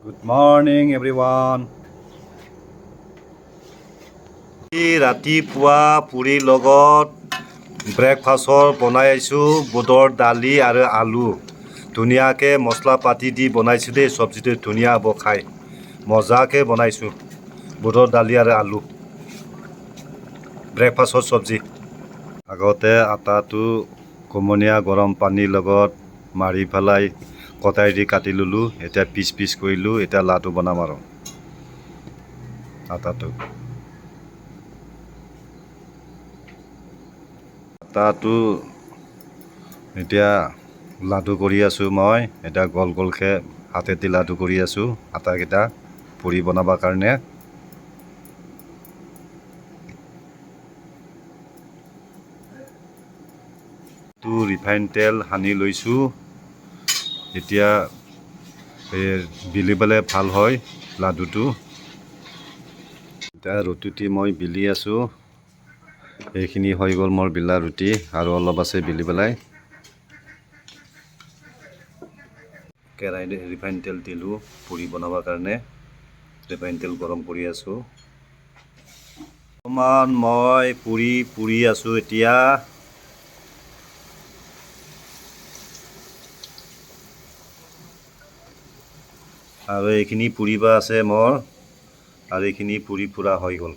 Good morning everyone. ৰাতিপুৱা পুৰিৰ লগত ব্ৰেকফাষ্টৰ বনাই আছোঁ বুটৰ দালি আৰু আলু ধুনীয়াকৈ মছলা পাতি দি বনাইছোঁ দেই চব্জিটো ধুনীয়া হ'ব খাই মজাকৈ বনাইছোঁ বুটৰ দালি আৰু আলু ব্ৰেকফাষ্টৰ চব্জি আগতে আটাটো কোমলীয়া গৰম পানীৰ লগত মাৰি পেলাই কটাই দি কাটি ল'লোঁ এতিয়া পিচ কৰিলোঁ এতিয়া লাডু বনাম আৰু আটাটো এতিয়া লাডু কৰি আছোঁ মই এতিয়া গোলকৈ হাতেদি লাডু কৰি আছোঁ আটাকেইটা পুৰি বনাবৰ কাৰণে ৰিফাইন তেল সানি লৈছোঁ এতিয়া বিলিবলৈ ভাল হয় লাডুটো এতিয়া ৰুটিটি মই বিলি আছোঁ এইখিনি হৈ গ'ল মোৰ বিলা ৰুটি আৰু অলপ আছে বিলি পেলাই কেৰাহীত ৰিফাইন তেল দিলোঁ পুৰি বনাবৰ কাৰণে ৰিফাইন তেল গৰম কৰি আছোঁ অকণমান মই পুৰি আছোঁ এতিয়া আৰু এইখিনি পুৰিব আছে মোৰ আৰু এইখিনি পুৰি পুৰা হৈ গ'ল